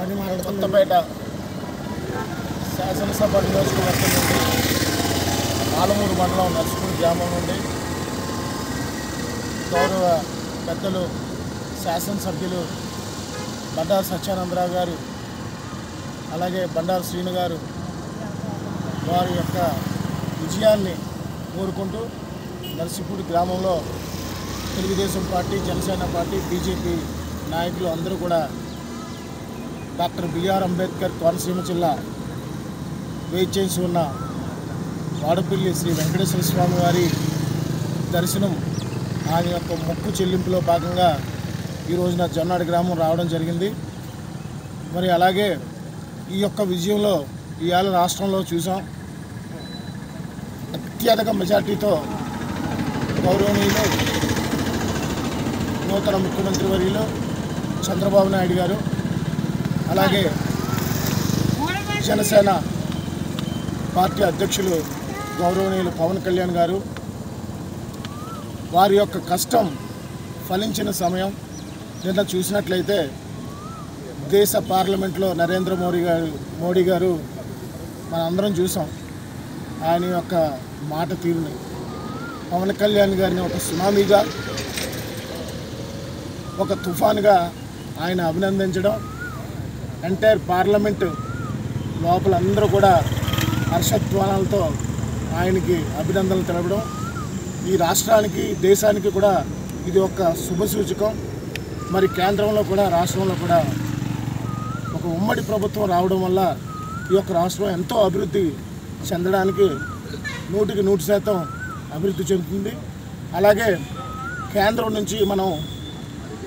కొత్తపేట శాసనసభ నియోజకవర్గం నుండి ఆలమూరు మండలం నర్సిపూడి గ్రామం నుండి గౌరవ పెద్దలు శాసనసభ్యులు బండారు సత్యానందరావు గారు అలాగే బండారు శ్రీను గారు వారి యొక్క విజయాన్ని కోరుకుంటూ నర్సిపూడి గ్రామంలో Telugu Desam party, Janasena party, BJP నాయకులు అందరూ కూడా డాక్టర్ బిఆర్ అంబేద్కర్ కోనసీమ జిల్లా వేయించేసి ఉన్న వాడపల్లి శ్రీ వెంకటేశ్వర స్వామి వారి దర్శనం ఆయన యొక్క మొక్కు చెల్లింపులో భాగంగా ఈ రోజున జొన్నాడు గ్రామం రావడం జరిగింది. మరి అలాగే ఈ యొక్క విజయంలో ఇవాళ రాష్ట్రంలో చూసాం, అత్యధిక మెజార్టీతో గౌరవనీయులు నూతన ముఖ్యమంత్రి వర్యులు చంద్రబాబు నాయుడు గారు అలాగే జనసేన పార్టీ అధ్యక్షులు గౌరవనీయులు పవన్ కళ్యాణ్ గారు వారి యొక్క కష్టం ఫలించిన సమయం నిన్న చూసినట్లయితే దేశ పార్లమెంట్లో నరేంద్ర మోడీ గారు మనందరం చూసాం. ఆయన యొక్క మాట తీరుని పవన్ కళ్యాణ్ గారిని ఒక సునామీగా, ఒక తుఫాన్గా ఆయన అభినందించడం, ఎంటైర్ పార్లమెంటు లోపల అందరూ కూడా హర్షధ్వానాలతో ఆయనకి అభినందనలు తెలపడం ఈ రాష్ట్రానికి, దేశానికి కూడా ఇది ఒక శుభసూచకం. మరి కేంద్రంలో కూడా రాష్ట్రంలో కూడా ఒక ఉమ్మడి ప్రభుత్వం రావడం వల్ల ఈ యొక్క రాష్ట్రం ఎంతో అభివృద్ధి చెందడానికి 100% అభివృద్ధి చెందుతుంది. అలాగే కేంద్రం నుంచి మనం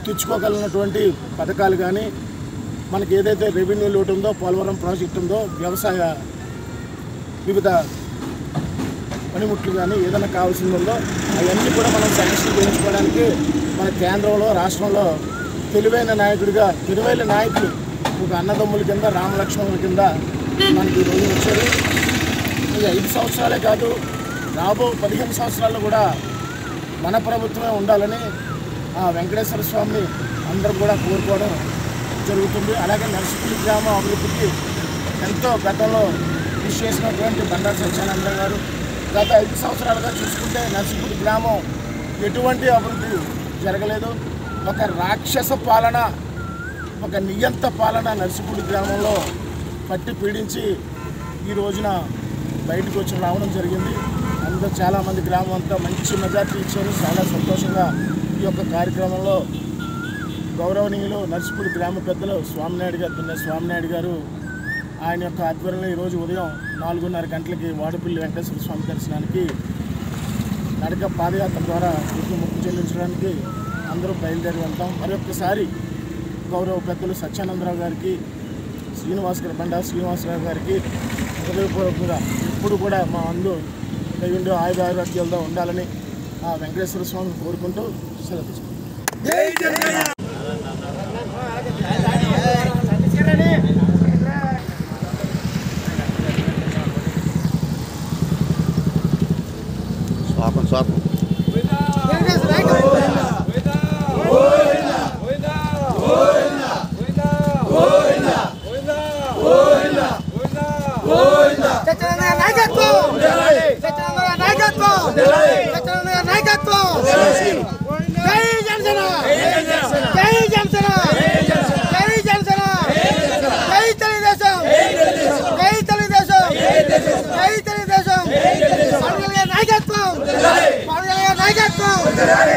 తెచ్చుకోగలిగినటువంటి పథకాలు కానీ, మనకి ఏదైతే రెవెన్యూ లోటు ఉందో, పోలవరం ప్రాజెక్టు ఉందో, వ్యవసాయ వివిధ పనిముట్లు కానీ ఏదైనా కావాల్సింది ఉందో అవన్నీ కూడా మనం శాంక్షన్ చేయించుకోవడానికి మన కేంద్రంలో, రాష్ట్రంలో తెలివైన నాయకులు ఒక అన్నదమ్ముల కింద, రామలక్ష్మణుల కింద మనకి ఈ రోజు వచ్చారు. ఈ 5 సంవత్సరాలే కాదు, రాబో 15 సంవత్సరాల్లో కూడా మన ప్రభుత్వమే ఉండాలని ఆ వెంకటేశ్వర స్వామిని అందరూ కూడా కోరుకోవడం జరుగుతుంది. అలాగే నర్సిపూడి గ్రామ అభివృద్ధికి ఎంతో గతంలో కృషి చేసినటువంటి బండారు సత్యానందరావు గారు గత 5 సంవత్సరాలుగా చూసుకుంటే నర్సిపూడి గ్రామం ఎటువంటి అభివృద్ధి జరగలేదు. ఒక రాక్షస పాలన, ఒక నియంత పాలన నర్సిపూడి గ్రామంలో పట్టి పీడించి ఈ రోజున బయటకు వచ్చి రావడం జరిగింది. అందరూ చాలామంది గ్రామం అంతా మంచి మెజార్టీ ఇచ్చారు. చాలా సంతోషంగా ఈ యొక్క కార్యక్రమంలో గౌరవనీయులు నర్సిపూడి గ్రామ పెద్దలు స్వామినాయుడు గారు ఆయన యొక్క ఆధ్వర్యంలో ఈరోజు ఉదయం 4:30 గంటలకి వాడపల్లి వెంకటేశ్వర స్వామి దర్శనానికి నడక పాదయాత్ర ద్వారా మొక్కు చెల్లించడానికి అందరూ బయలుదేరి వెళ్తాం. మరొకసారి గౌరవ పెద్దలు సత్యానందరావు గారికి, బండారు శ్రీనివాసరావు గారికి హృదయపూర్వకంగా ఎప్పుడు కూడా మా అందరూ దైవంలో ఆయుధారోగ్యాలతో ఉండాలని ఆ వెంకటేశ్వర స్వామిని కోరుకుంటూ సెలవు తీసుకుంటాం. స్వాగతం నాయకత్వం